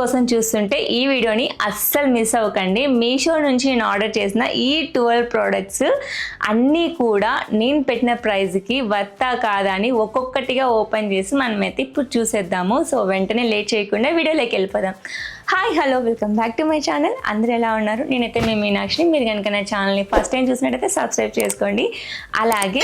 కోసం చూస్తుంటే ఈ వీడియోని అస్సలు మిస్ అవ్వకండి. మీషో నుంచి నేను ఆర్డర్ చేసిన ఈ 12 ప్రోడక్ట్స్ అన్నీ కూడా నేను పెట్టిన ప్రైస్కి వర్తా కాదా అని ఒక్కొక్కటిగా ఓపెన్ చేసి మనమైతే ఇప్పుడు చూసేద్దాము. సో వెంటనే లేట్ చేయకుండా వీడియోలోకి వెళ్ళిపోదాం. Hi hello welcome back to my channel. అందరూ ఎలా ఉన్నారు? నేనైతే మీ మీనాక్షిని. మీరు కనుక నా ఛానల్ని ఫస్ట్ టైం చూసినట్టయితే సబ్స్క్రైబ్ చేసుకోండి. అలాగే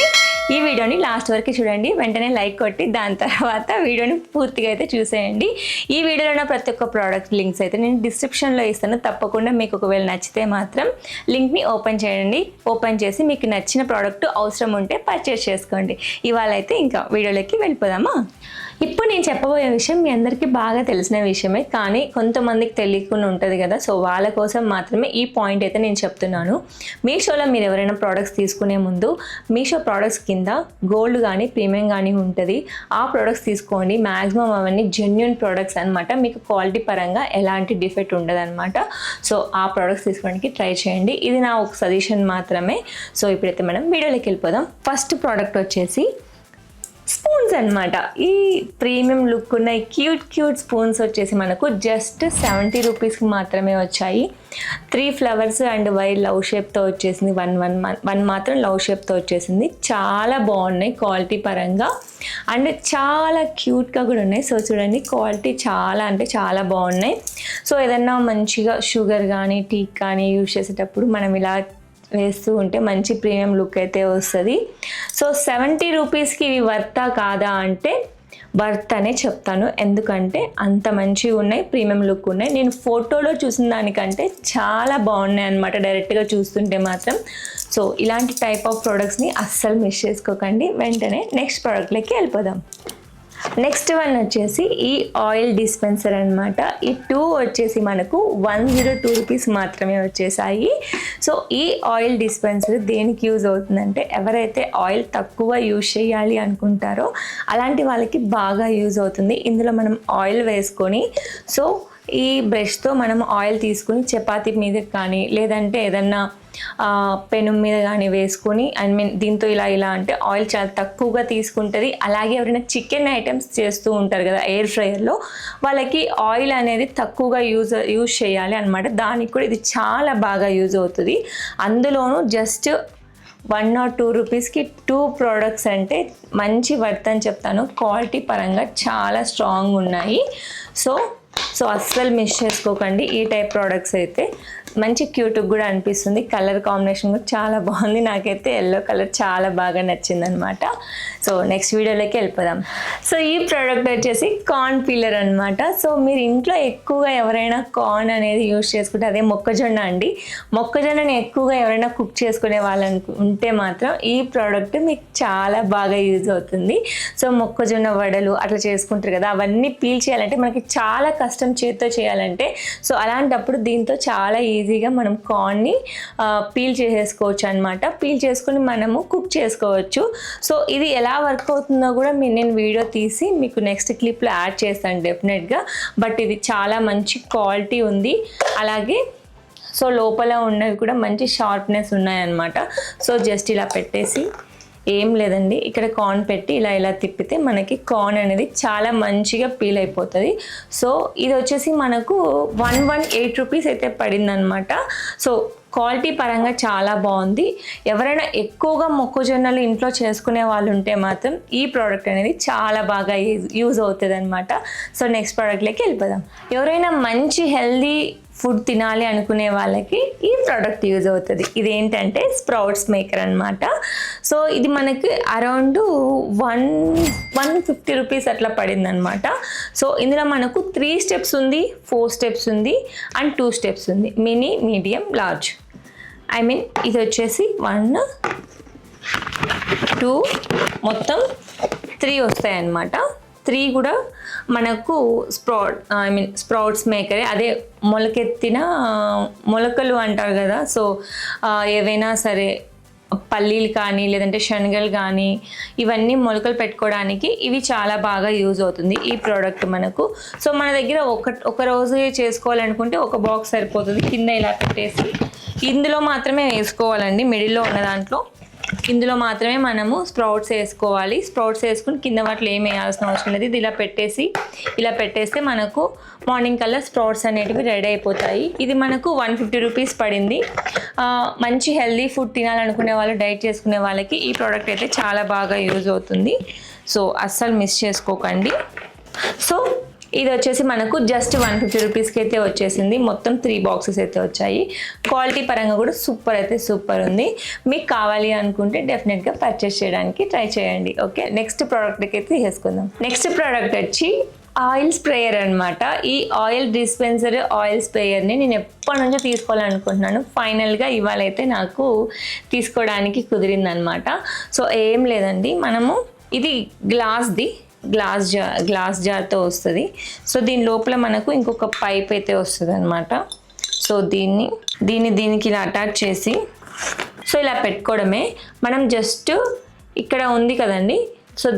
ఈ వీడియోని లాస్ట్ వరకు చూడండి, వెంటనే లైక్ కొట్టి దాని తర్వాత వీడియోని పూర్తిగా అయితే చూసేయండి. ఈ వీడియోలో ఉన్న ప్రతి ఒక్క ప్రోడక్ట్ లింక్స్ అయితే నేను డిస్క్రిప్షన్లో ఇస్తాను. తప్పకుండా మీకు ఒకవేళ నచ్చితే మాత్రం లింక్ని ఓపెన్ చేయండి. ఓపెన్ చేసి మీకు నచ్చిన ప్రోడక్ట్ అవసరం ఉంటే పర్చేస్ చేసుకోండి. ఇవాళ అయితే ఇంకా వీడియోలోకి వెళ్ళిపోదామా? ఇప్పుడు నేను చెప్పబోయే విషయం మీ అందరికీ బాగా తెలిసిన విషయమే, కానీ కొంతమందికి తెలియకుండా ఉంటుంది కదా. సో వాళ్ళ కోసం మాత్రమే ఈ పాయింట్ అయితే నేను చెప్తున్నాను. మీషోలో మీరు ఎవరైనా ప్రోడక్ట్స్ తీసుకునే ముందు మీషో ప్రోడక్ట్స్ కింద గోల్డ్ కానీ ప్రీమియం కానీ ఉంటుంది. ఆ ప్రోడక్ట్స్ తీసుకోండి. మ్యాక్సిమం అవన్నీ జెన్యూన్ ప్రోడక్ట్స్ అనమాట. మీకు క్వాలిటీ పరంగా ఎలాంటి డిఫెక్ట్ ఉండదు అనమాట. సో ఆ ప్రోడక్ట్స్ తీసుకోవడానికి ట్రై చేయండి. ఇది నా ఒక సజెషన్ మాత్రమే. సో ఇప్పుడైతే మనం వీడియోలోకి వెళ్ళిపోదాం. ఫస్ట్ ప్రోడక్ట్ వచ్చేసి స్పూన్స్ అనమాట. ఈ ప్రీమియం లుక్ ఉన్న క్యూట్ స్పూన్స్ వచ్చేసి మనకు జస్ట్ 70 రూపీస్కి మాత్రమే వచ్చాయి. 3 ఫ్లవర్స్ అండ్ వైట్ లవ్ షేప్తో వచ్చేసింది. వన్ మాత్రం లవ్ షేప్తో వచ్చేసింది. చాలా బాగున్నాయి క్వాలిటీ పరంగా అండ్ చాలా క్యూట్గా కూడా ఉన్నాయి. సో చూడండి, క్వాలిటీ చాలా అంటే చాలా బాగున్నాయి. సో ఏదన్నా మంచిగా షుగర్ కానీ టీ కానీ యూజ్ చేసేటప్పుడు మనం ఇలా వేస్తూ ఉంటే మంచి ప్రీమియం లుక్ అయితే వస్తుంది. సో 70 రూపీస్కి ఇవి వర్తా కాదా అంటే వర్త్ అనే చెప్తాను. ఎందుకంటే అంత మంచిగా ఉన్నాయి, ప్రీమియం లుక్ ఉన్నాయి. నేను ఫోటోలో చూసిన దానికంటే చాలా బాగున్నాయి అన్నమాట డైరెక్ట్గా చూస్తుంటే మాత్రం. సో ఇలాంటి టైప్ ఆఫ్ ప్రోడక్ట్స్ని అస్సలు మిస్ చేసుకోకండి. వెంటనే నెక్స్ట్ ప్రోడక్ట్లోకి వెళ్ళిపోదాం. నెక్స్ట్ వన్ వచ్చేసి ఈ ఆయిల్ డిస్పెన్సర్ అనమాట. ఈ 2 వచ్చేసి మనకు 102 రూపీస్ మాత్రమే వచ్చేసాయి. సో ఈ ఆయిల్ డిస్పెన్సర్ దేనికి యూజ్ అవుతుందంటే ఎవరైతే ఆయిల్ తక్కువ యూజ్ చేయాలి అనుకుంటారో అలాంటి వాళ్ళకి బాగా యూజ్ అవుతుంది. ఇందులో మనం ఆయిల్ వేసుకొని సో ఈ బ్రష్తో మనం ఆయిల్ తీసుకుని చపాతీ మీద కానీ లేదంటే ఏదన్నా పెను మీద కానీ వేసుకొని దీంతో ఇలా అంటే ఆయిల్ చాలా తక్కువగా తీసుకుంటుంది. అలాగే ఎవరైనా చికెన్ ఐటమ్స్ చేస్తూ ఉంటారు కదా ఎయిర్ ఫ్రైయర్లో, వాళ్ళకి ఆయిల్ అనేది తక్కువగా యూజ్ చేయాలి అనమాట. దానికి కూడా ఇది చాలా బాగా యూజ్ అవుతుంది. అందులోనూ జస్ట్ 1 or 2 రూపీస్కి 2 ప్రోడక్ట్స్ అంటే మంచి వర్త్ అని చెప్తాను. క్వాలిటీ పరంగా చాలా స్ట్రాంగ్ ఉన్నాయి. సో అస్సలు మిస్ చేసుకోకండి. ఈ టైప్ ప్రోడక్ట్స్ అయితే మంచి క్యూట్గా కూడా అనిపిస్తుంది. కలర్ కాంబినేషన్ కూడా చాలా బాగుంది. నాకైతే ఎల్లో కలర్ చాలా బాగా నచ్చిందనమాట. సో నెక్స్ట్ వీడియోలోకి వెళ్ళిపోదాం. సో ఈ ప్రోడక్ట్ వచ్చేసి కార్న్ పీలర్ అనమాట. సో మీరు ఇంట్లో ఎక్కువగా ఎవరైనా కార్న్ అనేది యూజ్ చేసుకుంటే, అదే మొక్కజొన్న అండి, మొక్కజొన్నని ఎక్కువగా ఎవరైనా కుక్ చేసుకునే వాళ్ళు ఉంటే మాత్రం ఈ ప్రోడక్ట్ మీకు చాలా బాగా యూజ్ అవుతుంది. సో మొక్కజొన్న వడలు అట్లా చేసుకుంటారు కదా, అవన్నీ పీల్ చేయాలంటే మనకి చాలా కష్టం చేతితో చేయాలంటే. సో అలాంటప్పుడు దీంతో చాలా ఈజీగా మనం కార్న్ని పీల్ చేసేసుకోవచ్చు అనమాట. పీల్ చేసుకుని మనము కుక్ చేసుకోవచ్చు. సో ఇది ఎలా వర్క్ అవుతుందో కూడా నేను వీడియో తీసి మీకు నెక్స్ట్ క్లిప్లో యాడ్ చేస్తాను డెఫినెట్గా. బట్ ఇది చాలా మంచి క్వాలిటీ ఉంది. అలాగే సో లోపల ఉన్నవి కూడా మంచి షార్ప్నెస్ ఉన్నాయన్నమాట. సో జస్ట్ ఇలా పెట్టేసి ఏం లేదండి, ఇక్కడ కార్న్ పెట్టి ఇలా తిప్పితే మనకి కార్న్ అనేది చాలా మంచిగా పీల్ అయిపోతుంది. సో ఇది వచ్చేసి మనకు 118 రూపీస్ అయితే పడిందనమాట. సో క్వాలిటీ పరంగా చాలా బాగుంది. ఎవరైనా ఎక్కువగా మొక్కజొన్నలు ఇంట్లో చేసుకునే వాళ్ళు ఉంటే మాత్రం ఈ ప్రోడక్ట్ అనేది చాలా బాగా యూజ్ అవుతుంది అనమాట. సో నెక్స్ట్ ప్రోడక్ట్లోకి వెళ్ళిపోదాం. ఎవరైనా మంచి హెల్దీ ఫుడ్ తినాలి అనుకునే వాళ్ళకి ఈ ప్రోడక్ట్ యూజ్ అవుతుంది. ఇదేంటంటే స్ప్రౌట్స్ మేకర్ అనమాట. సో ఇది మనకి అరౌండ్ 150 రూపీస్ అట్లా పడింది అనమాట. సో ఇందులో మనకు 3 స్టెప్స్ ఉంది, 4 స్టెప్స్ ఉంది అండ్ 2 స్టెప్స్ ఉంది. Mini, medium, large. ఇది వచ్చేసి 1 2 మొత్తం 3 వస్తాయి అన్నమాట. 3 కూడా మనకు స్ప్రౌట్స్ మేకరే, అదే మొలకెత్తిన మొలకలు అంటారు కదా. సో ఏవైనా సరే పల్లీలు కానీ లేదంటే శనగలు కానీ ఇవన్నీ మొలకలు పెట్టుకోవడానికి ఇవి చాలా బాగా యూజ్ అవుతుంది ఈ ప్రోడక్ట్ మనకు. సో మన దగ్గర ఒక రోజు చేసుకోవాలనుకుంటే ఒక బాక్స్ సరిపోతుంది. కింద ఇలా పెట్టేసి ఇందులో మాత్రమే వేసుకోవాలండి, మిడిల్లో ఉన్న దాంట్లో ఇందులో మాత్రమే మనము స్ప్రౌట్స్ వేసుకోవాలి. స్ప్రౌట్స్ వేసుకుని కింద వాటిలో ఏం వేయాల్సిన అవసరం లేదు. ఇది ఇలా పెట్టేస్తే మనకు మార్నింగ్ కల్లా స్ప్రౌట్స్ అనేటివి రెడీ అయిపోతాయి. ఇది మనకు 150 రూపీస్ పడింది. మంచి హెల్దీ ఫుడ్ తినాలనుకునే వాళ్ళు, డైట్ చేసుకునే వాళ్ళకి ఈ ప్రోడక్ట్ అయితే చాలా బాగా యూజ్ అవుతుంది. సో అస్సలు మిస్ చేసుకోకండి. సో ఇది వచ్చేసి మనకు జస్ట్ 150 రూపీస్కి అయితే వచ్చేసింది. మొత్తం 3 బాక్సెస్ అయితే వచ్చాయి. క్వాలిటీ పరంగా కూడా సూపర్ ఉంది. మీకు కావాలి అనుకుంటే డెఫినెట్గా పర్చేస్ చేయడానికి ట్రై చేయండి. ఓకే, నెక్స్ట్ ప్రోడక్ట్కి అయితే తీసుకుందాం. నెక్స్ట్ ప్రోడక్ట్ వచ్చి ఆయిల్ స్ప్రేయర్ అనమాట. ఈ ఆయిల్ డిస్పెన్సర్ ఆయిల్ స్ప్రేయర్ని నేను ఎప్పటి నుంచో తీసుకోవాలనుకుంటున్నాను. ఫైనల్గా ఇవాళ అయితే నాకు తీసుకోవడానికి కుదిరిందనమాట. సో ఏం లేదండి, మనము ఇది గ్లాస్ జార్తో వస్తుంది. సో దీని లోపల మనకు ఇంకొక పైప్ అయితే వస్తుంది అనమాట. సో దీనికి ఇలా అటాచ్ చేసి సో ఇలా పెట్టుకోవడమే. మనం జస్ట్ ఇక్కడ ఉంది కదండి, సో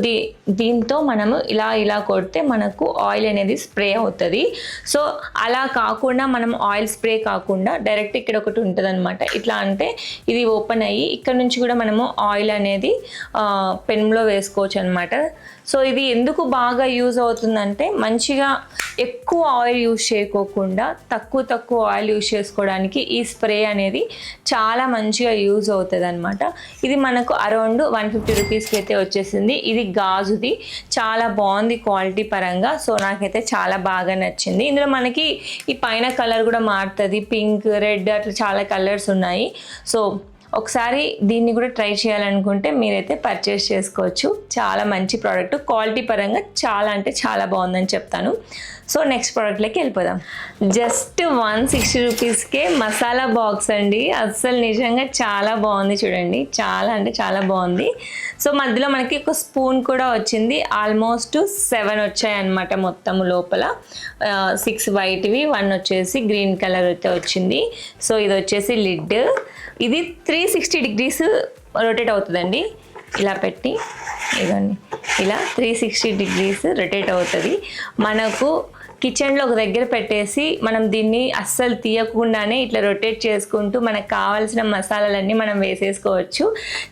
దీంతో మనము ఇలా కొడితే మనకు ఆయిల్ అనేది స్ప్రే అవుతుంది. సో అలా కాకుండా మనం ఆయిల్ స్ప్రే కాకుండా డైరెక్ట్ ఇక్కడ ఒకటి ఉంటుంది అనమాట. ఇట్లా అంటే ఇది ఓపెన్ అయ్యి ఇక్కడ నుంచి కూడా మనము ఆయిల్ అనేది పెన్లో వేసుకోవచ్చు అనమాట. సో ఇది ఎందుకు బాగా యూజ్ అవుతుందంటే, మంచిగా ఎక్కువ ఆయిల్ యూజ్ చేయకోకుండా తక్కువ ఆయిల్ యూజ్ చేసుకోవడానికి ఈ స్ప్రే అనేది చాలా మంచిగా యూజ్ అవుతుంది అనమాట. ఇది మనకు అరౌండ్ 150 రూపీస్కి అయితే వచ్చేసింది. ఇది గాజుది, చాలా బాగుంది క్వాలిటీ పరంగా. సో నాకైతే చాలా బాగా నచ్చింది. ఇందులో మనకి ఈ పైన కలర్ కూడా మారుతుంది, పింక్, రెడ్, అట్లా చాలా కలర్స్ ఉన్నాయి. సో ఒకసారి దీన్ని కూడా ట్రై చేయాలనుకుంటే మీరైతే పర్చేస్ చేసుకోవచ్చు. చాలా మంచి ప్రోడక్ట్, క్వాలిటీ పరంగా చాలా అంటే చాలా బాగుందని చెప్తాను. సో నెక్స్ట్ ప్రోడక్ట్లోకి వెళ్ళిపోదాం. జస్ట్ 160 రూపీస్కే మసాలా బాక్స్ అండి. అస్సలు నిజంగా చాలా బాగుంది, చూడండి, చాలా అంటే చాలా బాగుంది. సో మధ్యలో మనకి ఒక స్పూన్ కూడా వచ్చింది. ఆల్మోస్ట్ 7 వచ్చాయి అన్నమాట మొత్తం లోపల. 6 వైట్వి, 1 వచ్చేసి గ్రీన్ కలర్ అయితే వచ్చింది. సో ఇది వచ్చేసి లిడ్. ఇది 360 డిగ్రీస్ రొటేట్ అవుతుందండి. ఇలా పెట్టి ఇదండి, ఇలా 360 డిగ్రీస్ రొటేట్ అవుతుంది. మనకు కిచెన్లో ఒక దగ్గర పెట్టేసి మనం దీన్ని అస్సలు తీయకుండానే ఇట్లా రొటేట్ చేసుకుంటూ మనకు కావాల్సిన మసాలాలన్నీ మనం వేసేసుకోవచ్చు.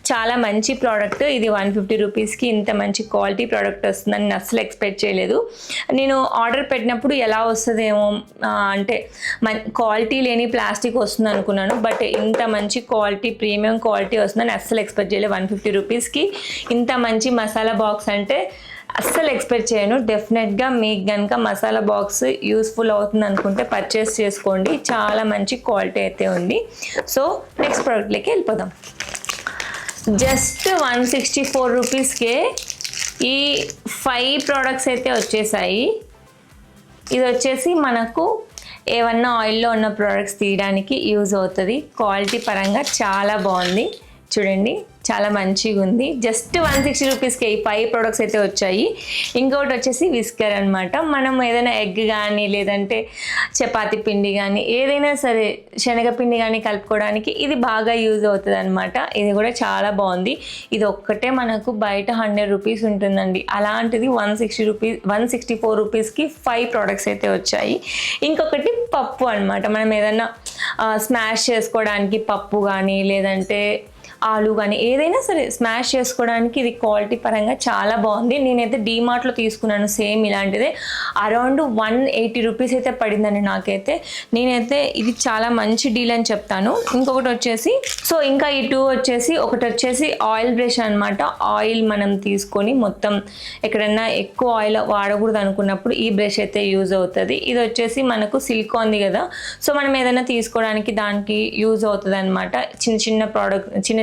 చాలా మంచి ప్రోడక్ట్. ఇది 150 రూపీస్కి ఇంత మంచి క్వాలిటీ ప్రోడక్ట్ వస్తుందని నేను అస్సలు ఎక్స్పెక్ట్ చేయలేదు. నేను ఆర్డర్ పెట్టినప్పుడు ఎలా వస్తుందేమో అంటే క్వాలిటీ లేని ప్లాస్టిక్ వస్తుంది అనుకున్నాను. బట్ ఇంత మంచి క్వాలిటీ, ప్రీమియం క్వాలిటీ వస్తుందని అస్సలు ఎక్స్పెక్ట్ చేయలేదు. 150 రూపీస్కి ఇంత మంచి మసాలా బాక్స్ అంటే అస్సలు ఎక్స్పెక్ట్ చేయను. డెఫినెట్గా మీకు కనుక మసాలా బాక్స్ యూస్ఫుల్ అవుతుంది అనుకుంటే పర్చేస్ చేసుకోండి. చాలా మంచి క్వాలిటీ అయితే ఉంది. సో నెక్స్ట్ ప్రోడక్ట్లోకి వెళ్ళిపోదాం. జస్ట్ 164 రూపీస్కే ఈ 5 ప్రోడక్ట్స్ అయితే వచ్చేసాయి. ఇది వచ్చేసి మనకు ఏమన్నా ఆయిల్లో ఉన్న ప్రోడక్ట్స్ తీయడానికి యూజ్ అవుతుంది. క్వాలిటీ పరంగా చాలా బాగుంది, చూడండి, చాలా మంచిగా ఉంది. జస్ట్ 160 రూపీస్కి ఈ 5 ప్రోడక్ట్స్ అయితే వచ్చాయి. ఇంకొకటి వచ్చేసి విస్కర్ అనమాట. మనం ఏదైనా ఎగ్ కానీ లేదంటే చపాతి పిండి కానీ ఏదైనా సరే శనగపిండి కానీ కలుపుకోవడానికి ఇది బాగా యూజ్ అవుతుంది అనమాట. ఇది కూడా చాలా బాగుంది. ఇది ఒక్కటే మనకు బయట 100 రూపీస్ ఉంటుందండి. అలాంటిది 164 రూపీస్కి 5 ప్రోడక్ట్స్ అయితే వచ్చాయి. ఇంకొకటి పప్పు అనమాట. మనం ఏదైనా స్మాష్ చేసుకోవడానికి పప్పు కానీ లేదంటే ఆలు కానీ ఏదైనా సరే స్మాష్ చేసుకోవడానికి ఇది క్వాలిటీ పరంగా చాలా బాగుంది. నేనైతే డీమార్ట్లో తీసుకున్నాను సేమ్ ఇలాంటిదే. అరౌండ్ 180 రూపీస్ అయితే పడిందండి నాకైతే. నేనైతే ఇది చాలా మంచి డీల్ అని చెప్తాను. ఇంకొకటి వచ్చేసి ఇంకా ఈ 2 వచ్చేసి, ఒకటి వచ్చేసి ఆయిల్ బ్రష్ అనమాట. ఆయిల్ మనం తీసుకొని మొత్తం ఎక్కడన్నా ఎక్కువ ఆయిల్ వాడకూడదు అనుకున్నప్పుడు ఈ బ్రష్ అయితే యూజ్ అవుతుంది. ఇది వచ్చేసి మనకు సిలికాన్ది కదా, సో మనం ఏదైనా తీసుకోవడానికి దానికి యూజ్ అవుతుంది అనమాట.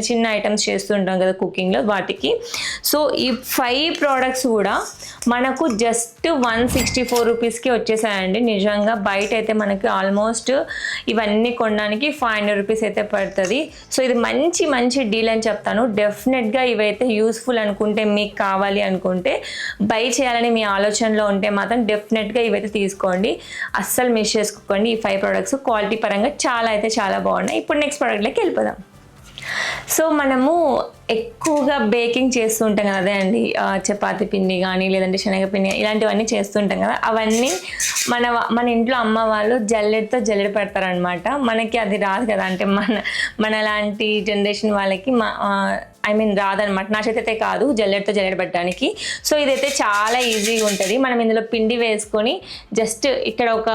చిన్న ఐటమ్స్ చేస్తుంటాం కదా కుకింగ్లో, వాటికి. సో ఈ 5 ప్రోడక్ట్స్ కూడా మనకు జస్ట్ 164 రూపీస్కి వచ్చేసాయండి. నిజంగా బయట అయితే మనకి ఆల్మోస్ట్ ఇవన్నీ కొనడానికి 500 రూపీస్ అయితే పడుతుంది. సో ఇది మంచి డీల్ అని చెప్తాను. డెఫినెట్గా ఇవైతే యూస్ఫుల్ అనుకుంటే, మీకు కావాలి అనుకుంటే, బై చేయాలని మీ ఆలోచనలో ఉంటే మాత్రం డెఫినెట్గా ఇవైతే తీసుకోండి. అస్సలు మిస్ చేసుకోకండి. ఈ 5 ప్రోడక్ట్స్ క్వాలిటీ పరంగా చాలా బాగున్నాయి. ఇప్పుడు నెక్స్ట్ ప్రోడక్ట్లోకి వెళ్ళిపోదాం. సో మనము ఎక్కువగా బేకింగ్ చేస్తూ ఉంటాం కదా, అదే అండి చపాతి పిండి కానీ లేదంటే శనగపిండి ఇలాంటివన్నీ చేస్తుంటాం కదా, అవన్నీ మన ఇంట్లో అమ్మ వాళ్ళు జల్లెడ పెడతారనమాట. మనకి అది రాదు కదా, అంటే మన లాంటి జనరేషన్ వాళ్ళకి రాదనమాట. నా చేతి అయితే కాదు జల్లెడతో పెట్టడానికి. సో ఇదైతే చాలా ఈజీగా ఉంటుంది. మనం ఇందులో పిండి వేసుకొని జస్ట్ ఇక్కడ ఒక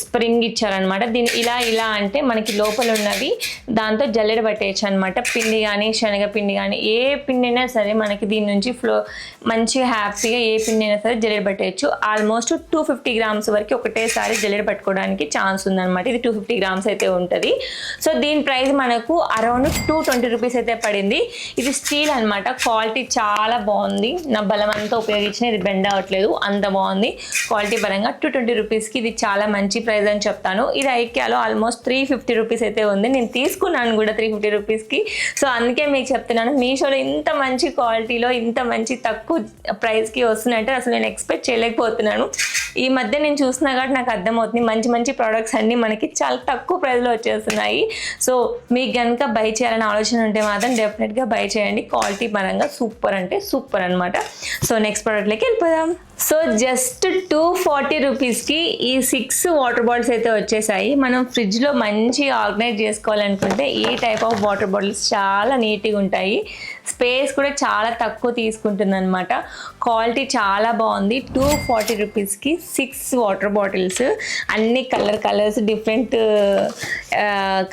స్ప్రింగ్ ఇచ్చారనమాట. దీన్ని ఇలా అంటే మనకి లోపల ఉన్నది దాంతో జల్లెడ పట్టేయచ్చు అనమాట. పిండి కానీ శనగపిండి కానీ ఏ పిండి అయినా సరే మనకి దీని నుంచి మంచిగా హ్యాపీగా ఏ పిండి అయినా సరే జల్లెడ పట్టేయచ్చు. ఆల్మోస్ట్ 250 గ్రామ్స్ వరకు ఒకటేసారి జల్లెడ పట్టుకోవడానికి ఛాన్స్ ఉందన్నమాట. ఇది 250 గ్రామ్స్ అయితే ఉంటుంది. సో దీని ప్రైస్ మనకు అరౌండ్ 220 రూపీస్ అయితే పడింది. ఇది స్టీల్ అనమాట, క్వాలిటీ చాలా బాగుంది. నా బలం అంతా ఉపయోగించిన ఇది బెండ్ అవ్వట్లేదు, అంత బాగుంది క్వాలిటీ పరంగా. 220 రూపీస్కి ఇది చాలా మంచి ప్రైస్ అని చెప్తాను. ఇది ఐక్యాలో ఆల్మోస్ట్ 350 రూపీస్ అయితే ఉంది. నేను తీసుకున్నాను కూడా 350 రూపీస్కి. సో అందుకే మీకు చెప్తున్నాను, మీషోలో ఇంత మంచి క్వాలిటీలో ఇంత మంచి తక్కువ ప్రైస్కి వస్తున్నాయంటే అసలు నేను ఎక్స్పెక్ట్ చేయలేకపోతున్నాను. ఈ మధ్య నేను చూస్తున్నా కాబట్టి నాకు అర్థమవుతుంది, మంచి ప్రోడక్ట్స్ అన్నీ మనకి చాలా తక్కువ ప్రైస్లో వచ్చేస్తున్నాయి. సో మీకు కనుక బై చేయాలని ఆలోచన ఉంటే మాత్రం డెఫినెట్గా బై చేయండి. క్వాలిటీ పరంగా సూపర్ అంటే సూపర్ అనమాట. సో నెక్స్ట్ ప్రోడక్ట్లోకి వెళ్ళిపోదాం. సో జస్ట్ 240 రూపీస్కి ఈ 6 వాటర్ బాటిల్స్ అయితే వచ్చేసాయి. మనం ఫ్రిడ్జ్లో మంచిగా ఆర్గనైజ్ చేసుకోవాలనుకుంటే ఈ టైప్ ఆఫ్ వాటర్ బాటిల్స్ చాలా నీట్గా ఉంటాయి. స్పేస్ కూడా చాలా తక్కువ తీసుకుంటుంది అనమాట. క్వాలిటీ చాలా బాగుంది. 240 రూపీస్కి 6 వాటర్ బాటిల్స్, అన్ని కలర్స్ డిఫరెంట్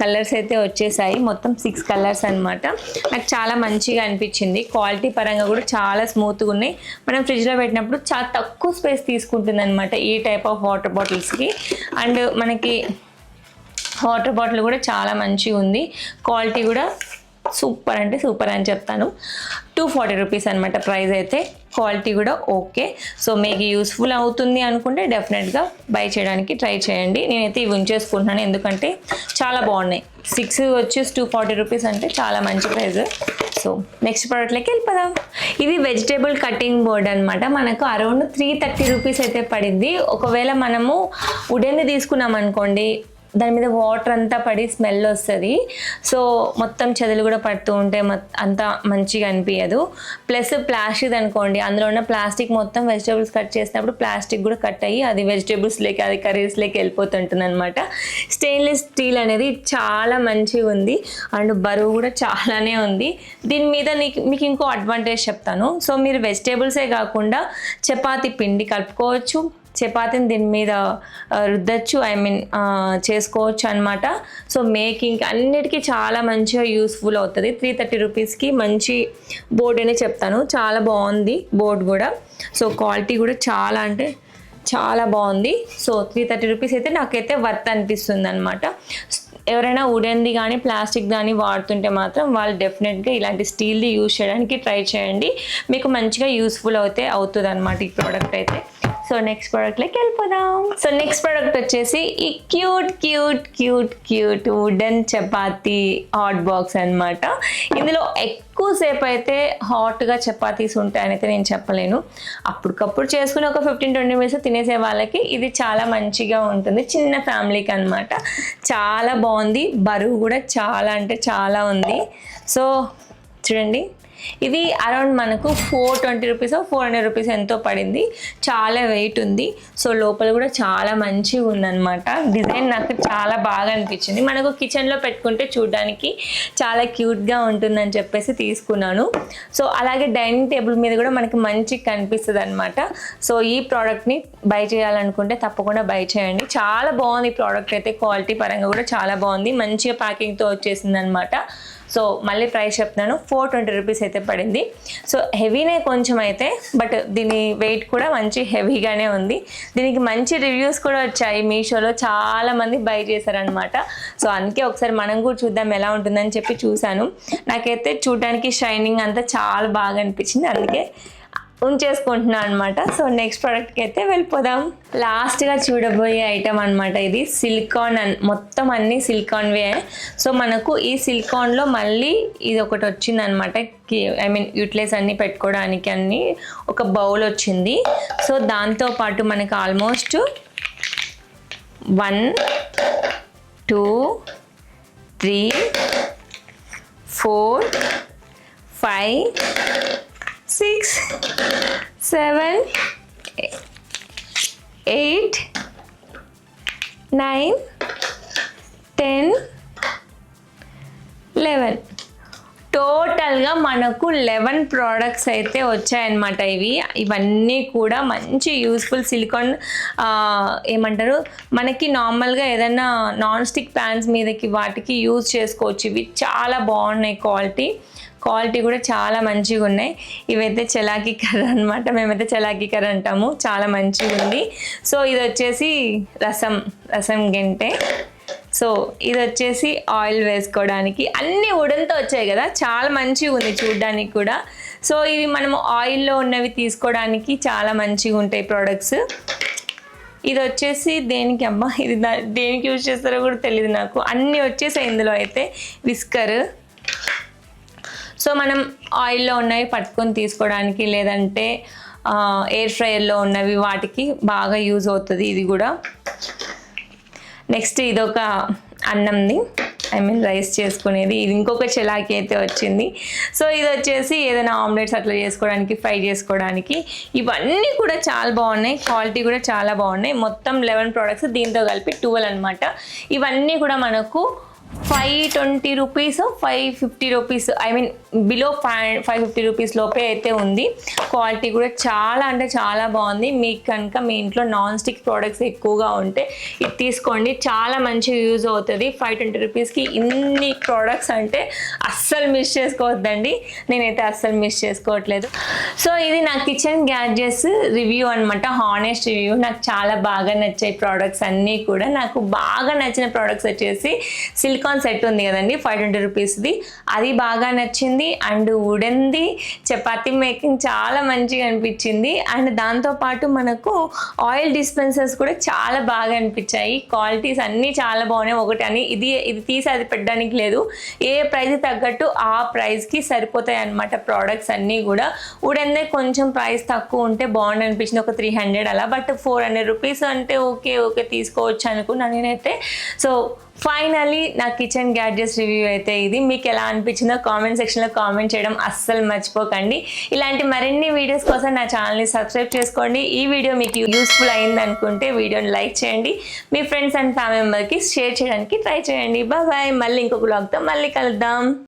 కలర్స్ అయితే వచ్చేసాయి. మొత్తం 6 కలర్స్ అనమాట. నాకు చాలా మంచిగా అనిపించింది. క్వాలిటీ పరంగా కూడా చాలా స్మూత్గా ఉన్నాయి. మనం ఫ్రిడ్జ్లో పెట్టినప్పుడు చాలా తక్కువ స్పేస్ తీసుకుంటుంది అనమాట ఈ టైప్ ఆఫ్ వాటర్ బాటిల్స్కి. అండ్ మనకి వాటర్ బాటిల్ కూడా చాలా మంచిగా ఉంది. క్వాలిటీ కూడా సూపర్ అంటే సూపర్ అని చెప్తాను. 240 రూపీస్ అనమాట ప్రైస్ అయితే. క్వాలిటీ కూడా ఓకే. సో మీకు యూస్ఫుల్ అవుతుంది అనుకుంటే డెఫినెట్గా బై చేయడానికి ట్రై చేయండి. నేనైతే ఇవి ఉంచేసుకుంటున్నాను ఎందుకంటే చాలా బాగున్నాయి. 6 వచ్చేసి 240 రూపీస్ అంటే చాలా మంచి ప్రైస్. సో నెక్స్ట్ ప్రోడక్ట్లోకి వెళ్ళిపోదాం. ఇది వెజిటేబుల్ కటింగ్ బోర్డ్ అనమాట. మనకు అరౌండ్ 330 రూపీస్ అయితే పడింది. ఒకవేళ మనము వుడెన్ది తీసుకున్నాం అనుకోండి, దాని మీద వాటర్ అంతా పడి స్మెల్ వస్తుంది. సో మొత్తం చెదలు కూడా పడుతూ ఉంటే అంత మంచిగా అనిపించదు. ప్లస్ ప్లాస్టిక్ అనుకోండి, అందులో ఉన్న ప్లాస్టిక్ మొత్తం వెజిటేబుల్స్ కట్ చేసినప్పుడు ప్లాస్టిక్ కూడా కట్ అయ్యి అది వెజిటేబుల్స్ లేక అది కర్రీస్ లేక వెళ్ళిపోతుంటుంది అనమాట. స్టెయిన్లెస్ స్టీల్ అనేది చాలా మంచిగా ఉంది అండ్ బరువు కూడా చాలానే ఉంది. దీని మీద మీకు ఇంకో అడ్వాంటేజ్ చెప్తాను. సో మీరు వెజిటేబుల్సే కాకుండా చపాతీ పిండి కలుపుకోవచ్చు, చపాతీని దీని మీద రుద్దచ్చు, చేసుకోవచ్చు అనమాట. సో మేకింగ్ అన్నిటికీ చాలా మంచిగా యూస్ఫుల్ అవుతుంది. 330 రూపీస్కి మంచి బోర్డ్ అనే చెప్తాను. చాలా బాగుంది బోర్డ్ కూడా. సో క్వాలిటీ కూడా చాలా అంటే చాలా బాగుంది. సో 330 రూపీస్ అయితే నాకైతే వర్త్ అనిపిస్తుంది అనమాట. ఎవరైనా వుడెన్ది కానీ ప్లాస్టిక్ కానీ వాడుతుంటే మాత్రం వాళ్ళు డెఫినెట్గా ఇలాంటి స్టీల్ది యూజ్ చేయడానికి ట్రై చేయండి. మీకు మంచిగా యూస్ఫుల్ అవుతుంది అనమాట ఈ ప్రోడక్ట్ అయితే. సో నెక్స్ట్ ప్రోడక్ట్లోకి వెళ్ళిపోదాం. సో నెక్స్ట్ ప్రోడక్ట్ వచ్చేసి ఈ cute wooden chapati hot box అనమాట. ఇందులో ఎక్కువసేపు అయితే హాట్గా చపాతీస్ ఉంటాయని అయితే నేను చెప్పలేను. అప్పటికప్పుడు చేసుకుని ఒక 15-20 మినిట్స్ తినేసే వాళ్ళకి ఇది చాలా మంచిగా ఉంటుంది. చిన్న ఫ్యామిలీకి అనమాట. చాలా బాగుంది. బరువు కూడా చాలా అంటే చాలా ఉంది. సో చూడండి, ఇది అరౌండ్ మనకు 420 రూపీస్ 400 రూపీస్ ఎంతో పడింది. చాలా వెయిట్ ఉంది. సో లోపల కూడా చాలా మంచిగా ఉందన్నమాట. డిజైన్ నాకు చాలా బాగా అనిపించింది. మనకు కిచెన్లో పెట్టుకుంటే చూడడానికి చాలా క్యూట్గా ఉంటుందని చెప్పేసి తీసుకున్నాను. సో అలాగే డైనింగ్ టేబుల్ మీద కూడా మనకి మంచిగా కనిపిస్తుంది అనమాట. సో ఈ ప్రోడక్ట్ని బై చేయాలనుకుంటే తప్పకుండా బై చేయండి. చాలా బాగుంది ఈ ప్రోడక్ట్ అయితే. క్వాలిటీ పరంగా కూడా చాలా బాగుంది. మంచిగా ప్యాకింగ్తో వచ్చేసింది అనమాట. సో మళ్ళీ ప్రైస్ చెప్తున్నాను, 420 రూపీస్ అయితే పడింది. సో హెవీనే కొంచెం అయితే, బట్ దీని వెయిట్ కూడా మంచి హెవీగానే ఉంది. దీనికి మంచి రివ్యూస్ కూడా వచ్చాయి. మీషోలో చాలామంది బై చేశారనమాట. సో అందుకే ఒకసారి మనం కూడా చూద్దాం ఎలా ఉంటుందని చెప్పి చూశాను. నాకైతే చూడడానికి షైనింగ్ అంతా చాలా బాగా అనిపించింది, అందుకే ఉంచేసుకుంటున్నాను అనమాట. సో నెక్స్ట్ ప్రోడక్ట్కి అయితే వెళ్ళిపోదాం. లాస్ట్గా చూడబోయే ఐటమ్ అనమాట ఇది. సిలికాన్ మొత్తం అన్నీ సిలికాన్వే. సో మనకు ఈ సిలికాన్లో మళ్ళీ ఇది ఒకటి వచ్చింది అనమాట. యూటిలైజ్ అన్నీ పెట్టుకోవడానికి అన్నీ ఒక బౌల్ వచ్చింది. సో దాంతోపాటు మనకు ఆల్మోస్ట్ 1 2 3 4 5 6 7 8 9 10 11 టోటల్గా మనకు 11 ప్రోడక్ట్స్ అయితే వచ్చాయన్నమాట. ఇవన్నీ కూడా మంచి యూస్ఫుల్ సిలికాన్ ఏమంటారు మనకి నార్మల్గా ఏదైనా నాన్ స్టిక్ ప్యాన్స్ మీదకి వాటికి యూజ్ చేసుకోవచ్చు. ఇవి చాలా బాగున్నాయి, క్వాలిటీ కూడా చాలా మంచిగా ఉన్నాయి. ఇవైతే చలాకీ కర్ర అనమాట, మేమైతే చలాకీ కర్ర అంటాము. చాలా మంచిగా ఉంది. సో ఇది వచ్చేసి రసం గెంటె. సో ఇది వచ్చేసి ఆయిల్ వేసుకోవడానికి. అన్నీ వుడెన్తో వచ్చాయి కదా, చాలా మంచిగా ఉంది చూడడానికి కూడా. సో ఇవి మనము ఆయిల్లో ఉన్నవి తీసుకోవడానికి చాలా మంచిగా ఉంటాయి ప్రోడక్ట్స్. ఇది వచ్చేసి దేనికి అమ్మా, ఇది దేనికి యూజ్ చేస్తారో కూడా తెలియదు నాకు. అన్నీ వచ్చేసాయి ఇందులో అయితే. విస్కర్, సో మనం ఆయిల్లో ఉన్నవి పట్టుకొని తీసుకోవడానికి, లేదంటే ఎయిర్ ఫ్రైయర్లో ఉన్నవి వాటికి బాగా యూజ్ అవుతుంది ఇది కూడా. నెక్స్ట్ ఇదొక అన్నంది, రైస్ చేసుకునేది. ఇది ఇంకొక చలాకీ అయితే వచ్చింది. సో ఇది వచ్చేసి ఏదైనా ఆమ్లెట్స్ అట్లా చేసుకోవడానికి, ఫ్రై చేసుకోవడానికి. ఇవన్నీ కూడా చాలా బాగున్నాయి, క్వాలిటీ కూడా చాలా బాగున్నాయి. మొత్తం 11 ప్రోడక్ట్స్, దీంతో కలిపి 12 అనమాట. ఇవన్నీ కూడా మనకు 520 రూపీస్, 550 రూపీస్, బిలో 550 రూపీస్ లోపే అయితే ఉంది. క్వాలిటీ కూడా చాలా అంటే చాలా బాగుంది. మీకు కనుక మీ ఇంట్లో నాన్ స్టిక్ ప్రోడక్ట్స్ ఎక్కువగా ఉంటే ఇది తీసుకోండి, చాలా మంచిగా యూజ్ అవుతుంది. 520 రూపీస్కి ఇన్ని ప్రోడక్ట్స్ అంటే అస్సలు మిస్ చేసుకోవద్దండి. నేనైతే అస్సలు మిస్ చేసుకోవట్లేదు. సో ఇది నా కిచెన్ గ్యాడ్జెట్స్ రివ్యూ అనమాట, హానెస్ట్ రివ్యూ. నాకు చాలా బాగా నచ్చాయి ప్రోడక్ట్స్ అన్నీ కూడా. నాకు బాగా నచ్చిన ప్రోడక్ట్స్ వచ్చేసి సిలికాన్ సెట్ ఉంది కదండి 520 రూపీస్ది, అది బాగా నచ్చింది. అండ్ వుడెన్ది చపాతీ మేకింగ్ చాలా మంచిగా అనిపించింది. అండ్ దాంతోపాటు మనకు ఆయిల్ డిస్పెన్సర్స్ కూడా చాలా బాగా అనిపించాయి. క్వాలిటీస్ అన్నీ చాలా బాగున్నాయి. ఒకటి అని ఇది తీసి అది పెట్టడానికి లేదు, ఏ ప్రైస్ తగ్గట్టు ఆ ప్రైస్కి సరిపోతాయి అన్నమాట ప్రోడక్ట్స్ అన్నీ కూడా. వుడెన్దే కొంచెం ప్రైస్ తక్కువ ఉంటే బాగుంది అనిపించింది, ఒక 300 అలా. బట్ 400 రూపీస్ అంటే ఓకే తీసుకోవచ్చు అనుకున్నాను నేనైతే. సో ఫైనల్లీ నా కిచెన్ గ్యాడ్జెట్స్ రివ్యూ అయితే ఇది. మీకు ఎలా అనిపించిందో కామెంట్ సెక్షన్లో కామెంట్ చేయడం అస్సలు మర్చిపోకండి. ఇలాంటి మరిన్ని వీడియోస్ కోసం నా ఛానల్ని సబ్స్క్రైబ్ చేసుకోండి. ఈ వీడియో మీకు యూస్ఫుల్ అయింది అనుకుంటే వీడియోని లైక్ చేయండి, మీ ఫ్రెండ్స్ అండ్ ఫ్యామిలీ మెంబర్కి షేర్ చేయడానికి ట్రై చేయండి. బాయ్. మళ్ళీ ఇంకొక వ్లాగ్తో మళ్ళీ కలుద్దాం.